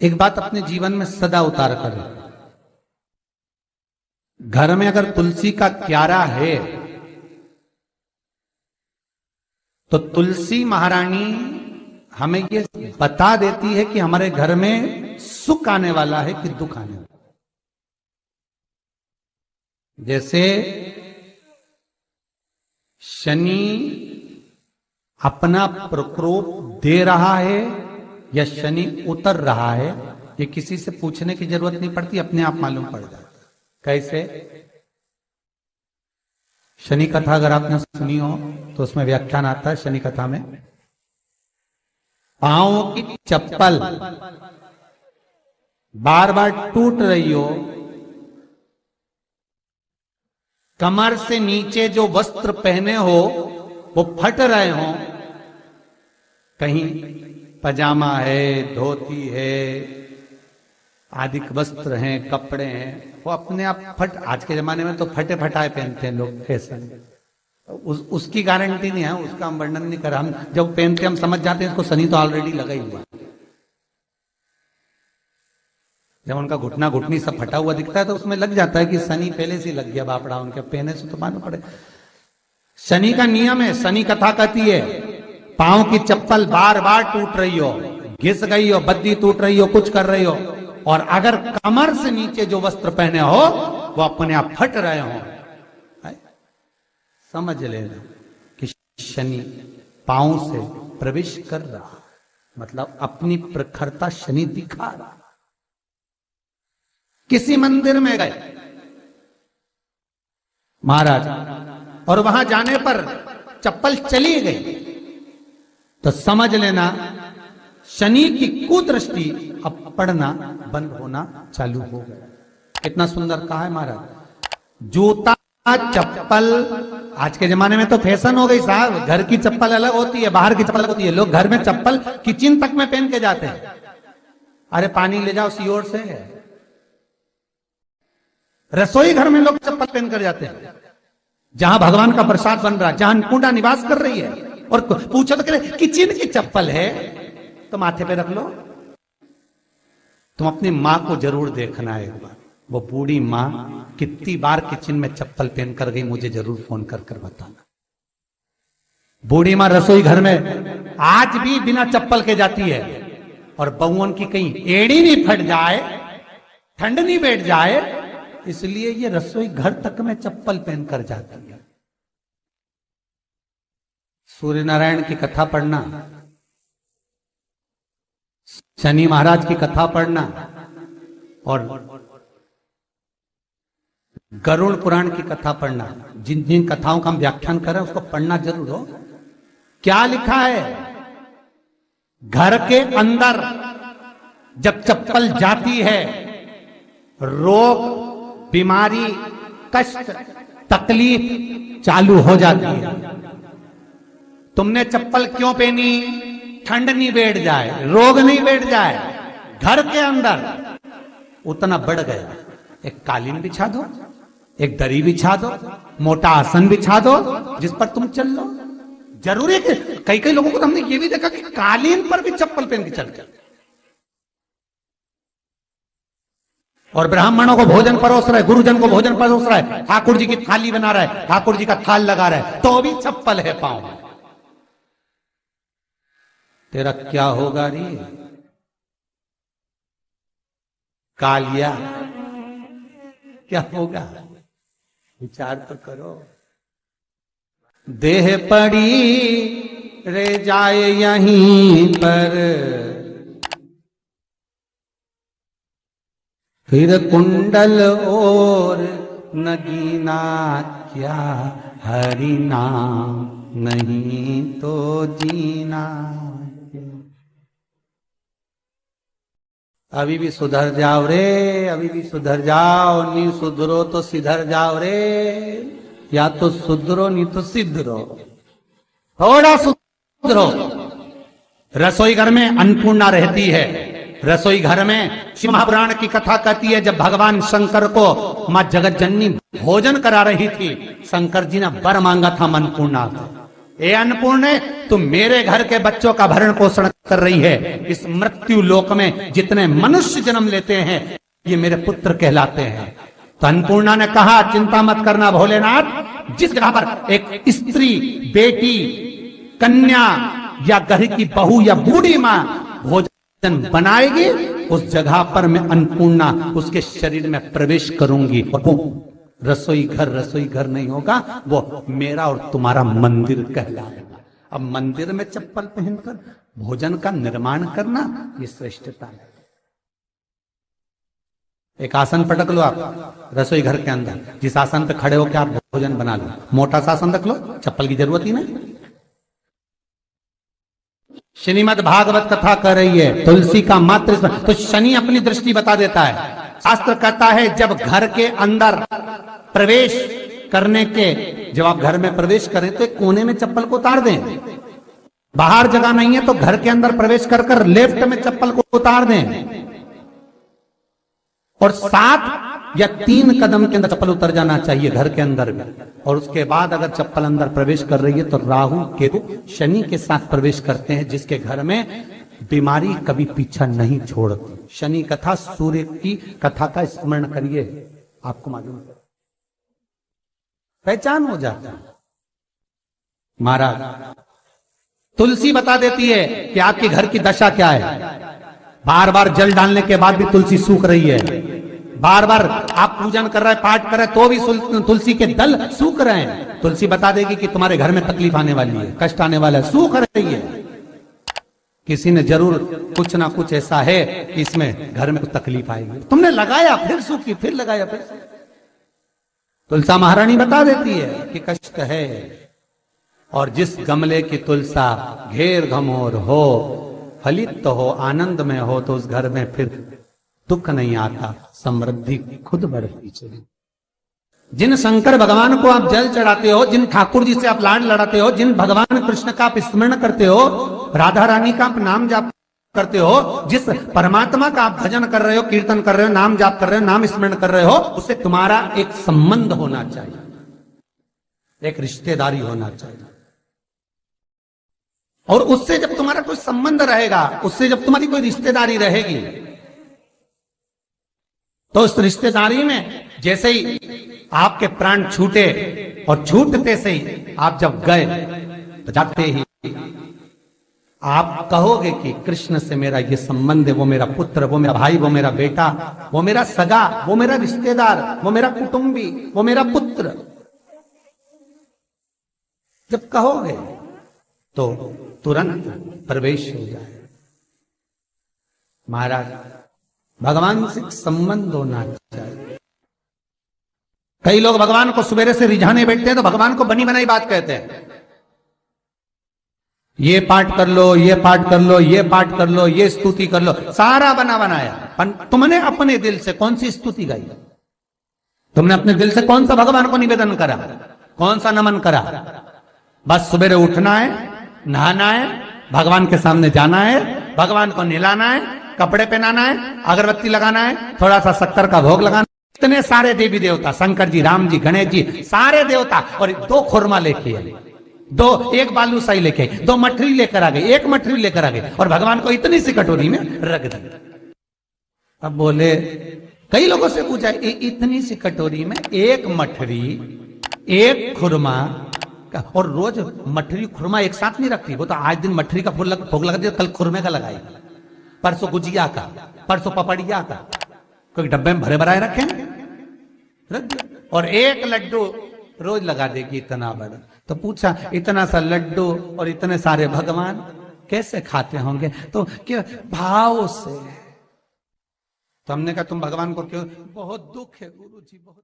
एक बात अपने जीवन में सदा उतार करें। घर में अगर तुलसी का क्यारा है तो तुलसी महारानी हमें ये बता देती है कि हमारे घर में सुख आने वाला है कि दुख आने वाला है। जैसे शनि अपना प्रकोप दे रहा है या शनि उतर रहा है, ये किसी से पूछने की जरूरत नहीं पड़ती, अपने आप मालूम पड़ जाता। कैसे? शनि कथा अगर आपने सुनी हो तो उसमें व्याख्यान आता है शनि कथा में, पांव की चप्पल बार बार टूट रही हो, कमर से नीचे जो वस्त्र पहने हो वो फट रहे हो, कहीं पजामा है, धोती है, आदि वस्त्र हैं, कपड़े हैं, वो अपने आप फट। आज के जमाने में तो फटे फटाए पहनते हैं लोग, फैशन। उसकी गारंटी नहीं है, उसका हम वर्णन नहीं कर। हम जब पहनते हम समझ जाते हैं इसको शनि तो ऑलरेडी लगा ही हुआ। जब उनका घुटना घुटनी सब फटा हुआ दिखता है तो उसमें लग जाता है कि शनि पहले से लग गया बापड़ा, उनके पहने से तो मालूम पड़े। शनि का नियम है, शनि कथा कहती है पांव की चप्पल बार बार टूट रही हो, घिस गई हो, बद्दी टूट रही हो, कुछ कर रही हो, और अगर कमर से नीचे जो वस्त्र पहने हो वो अपने आप फट रहे हो, समझ लेना कि शनि पांव से प्रवेश कर रहा, मतलब अपनी प्रखरता शनि दिखा रहा। किसी मंदिर में गए महाराज और वहां जाने पर चप्पल चली गई तो समझ लेना शनि की कुदृष्टि अब पड़ना बंद होना चालू हो गया। कितना सुंदर कहा है महाराज। जूता चप्पल आज के जमाने में तो फैशन हो गई साहब, घर की चप्पल अलग होती है, बाहर की चप्पल अलग होती है। लोग घर में चप्पल किचन तक में पहन के जाते हैं। अरे पानी ले जाओ सीओर से। रसोई घर में लोग चप्पल पहन कर जाते हैं, जहां भगवान का प्रसाद बन रहा है, जहां अन्नपूर्णा निवास कर रही है, और पूछो तो कह किचन की चप्पल है तो माथे पे रख लो। तुम अपनी मां को जरूर देखना है एक बार, वो बूढ़ी मां कितनी बार किचन में चप्पल पहन कर गई, मुझे जरूर फोन कर कर बताना। बूढ़ी मां रसोई घर में आज भी बिना चप्पल के जाती है, और बहुओं की कहीं एड़ी नहीं फट जाए, ठंड नहीं बैठ जाए, इसलिए ये रसोई घर तक में चप्पल पहन कर जाती है। सूर्य नारायण की कथा पढ़ना, शनि महाराज की कथा पढ़ना, और गरुड़ पुराण की कथा पढ़ना। जिन जिन कथाओं का हम व्याख्यान कर रहे हैं उसको पढ़ना जरूर हो। क्या लिखा है? घर के अंदर जब चप्पल जाती है, रोग, बीमारी, कष्ट, तकलीफ चालू हो जाती है। तुमने चप्पल क्यों पहनी? ठंड नहीं बैठ जाए, रोग नहीं बैठ जाए। घर के अंदर उतना बढ़ गया, एक कालीन बिछा दो, एक दरी बिछा दो, मोटा आसन बिछा दो, जिस पर तुम चल लो। जरूरी है कि कई कई लोगों को तो हमने ये भी देखा कि कालीन पर भी चप्पल पहन के चलते, और ब्राह्मणों को भोजन परोस रहा है, गुरुजन को भोजन परोस रहा है, ठाकुर जी की थाली बना रहा है, ठाकुर जी का थाल लगा रहा है, तो भी चप्पल है पांव में। तेरा क्या होगा रे कालिया, क्या होगा? विचार तो करो। देह पड़ी रे जाए यहीं पर, फिर कुंडल और नगीना, क्या हरि नाम नहीं तो जीना। अभी भी सुधर जाओ रे, अभी भी सुधर जाओ, नहीं सुधरो तो सिधर जाओ रे। या तो सुधरो नहीं तो सिधरो, थोड़ा सुधरो। रसोई घर में अन्नपूर्णा रहती है। रसोई घर में शिव महापुराण की कथा कहती है, जब भगवान शंकर को मां जगत जननी भोजन करा रही थी, शंकर जी ने वर मांगा था अन्नपूर्णा से। ए अन्नपूर्णे, तुम मेरे घर के बच्चों का भरण पोषण कर रही है। इस मृत्यु लोक में जितने मनुष्य जन्म लेते हैं ये मेरे पुत्र कहलाते हैं। तो अन्नपूर्णा ने कहा, चिंता मत करना भोलेनाथ, जिस जगह पर एक स्त्री, बेटी, कन्या या घर की बहू या बूढ़ी माँ भोजन बनाएगी, उस जगह पर मैं अन्नपूर्णा उसके शरीर में प्रवेश करूंगी। और वो रसोई घर नहीं होगा, वो मेरा और तुम्हारा मंदिर कहलाएगा। अब मंदिर में चप्पल पहनकर भोजन का निर्माण करना, ये श्रेष्ठता है। एक आसन पटक लो आप रसोई घर के अंदर, जिस आसन पे खड़े होकर आप भोजन बना लो। मोटा सा आसन रख लो, चप्पल की जरूरत ही नहीं। श्रीमद् भागवत कथा कर रही है, तुलसी का मात्र तो शनि अपनी दृष्टि बता देता है। शास्त्र कहता है जब घर के अंदर प्रवेश करने के, जब आप घर में प्रवेश करें तो एक कोने में चप्पल को उतार दें। बाहर जगह नहीं है तो घर के अंदर प्रवेश कर कर लेफ्ट में चप्पल को उतार दें, और 7 या 3 कदम के अंदर चप्पल उतर जाना चाहिए घर के अंदर में। और उसके बाद अगर चप्पल अंदर प्रवेश कर रही है तो राहु केतु शनि के साथ प्रवेश करते हैं, जिसके घर में बीमारी कभी पीछा नहीं छोड़ती। शनि कथा, सूर्य की कथा का स्मरण करिए, आपको मालूम है, पहचान हो जाता है। महाराज तुलसी बता देती है कि आपके घर की दशा क्या है। बार बार जल डालने के बाद भी तुलसी सूख रही है, बार बार आप पूजन कर रहे हैं, पाठ कर रहे हैं, तो भी तुलसी के दल सूख रहे हैं। तुलसी बता देगी कि तुम्हारे घर में तकलीफ आने वाली है, कष्ट आने वाला है, सूख रही है। किसी ने जरूर कुछ ना कुछ ऐसा है कि इसमें घर में कुछ तकलीफ आएगी, तुमने लगाया फिर सूखी, फिर लगाया फिर। तुलसा महारानी बता देती है कि कष्ट है। और जिस गमले की तुलसा घेर घमोर हो, फलित तो हो, आनंद में हो, तो उस घर में फिर दुख नहीं आता, समृद्धि खुद बढ़ती चली। जिन शंकर भगवान को आप जल चढ़ाते हो, जिन ठाकुर जी से आप लाड लड़ाते हो, जिन भगवान कृष्ण का आप स्मरण करते हो, राधा रानी का आप नाम जाप करते हो, जिस परमात्मा का आप भजन कर रहे हो, कीर्तन कर रहे हो, नाम जाप कर रहे हो, नाम स्मरण कर रहे हो, उससे तुम्हारा एक संबंध होना चाहिए, एक रिश्तेदारी होना चाहिए। और उससे जब तुम्हारा कोई संबंध रहेगा, उससे जब तुम्हारी कोई रिश्तेदारी रहेगी, तो उस रिश्तेदारी में जैसे ही आपके प्राण छूटे, और छूटते से ही आप जब गए, तो जाते ही आप कहोगे कि कृष्ण से मेरा ये संबंध है, वो मेरा पुत्र, वो मेरा भाई, वो मेरा बेटा, वो मेरा सगा, वो मेरा रिश्तेदार, वो मेरा कुटुंबी, वो मेरा पुत्र। जब कहोगे तो तुरंत प्रवेश हो जाए। महाराज भगवान से संबंध होना चाहिए। कई लोग भगवान को सवेरे से रिझाने बैठते हैं तो भगवान को बनी बनाई बात कहते हैं। ये पाठ कर लो, ये पाठ कर लो, ये पाठ कर लो, ये स्तुति कर लो, सारा बना बनाया। तुमने अपने दिल से कौन सी स्तुति गाई? तुमने अपने दिल से कौन सा भगवान को निवेदन करा, कौन सा नमन करा? बस सवेरे उठना है, नहाना है, भगवान के सामने जाना है, भगवान को नहलाना है, कपड़े पहनाना है, अगरबत्ती लगाना है, थोड़ा सा शक्कर का भोग लगाना। इतने सारे देवी देवता, शंकर जी, राम जी, गणेश जी, सारे देवता, और 2 खुरमा लेके आए, 1 बालूशाही लेके आई, 2 मठरी लेकर आ गई, 1 मठरी लेकर आ गई, और भगवान को इतनी सी कटोरी में रख दी। अब बोले, कई लोगों से पूछा, इतनी सी कटोरी में 1 मठरी, 1 खुरमा, और रोज मठरी खुरमा एक साथ नहीं रखती। वो तो आज दिन मठरी का भोग लगा दिया, कल खुरमे का लगाई, परसों गुजिया का, परसों पपड़िया का, कोई डब्बे में भरे भराए रखे रख दिया, और 1 लड्डू रोज लगा देगी इतना बड़ा। तो पूछा, इतना सा लड्डू और इतने सारे भगवान कैसे खाते होंगे? तो क्या भाव से। तो हमने कहा तुम भगवान को क्यों? बहुत दुख है गुरु जी, बहुत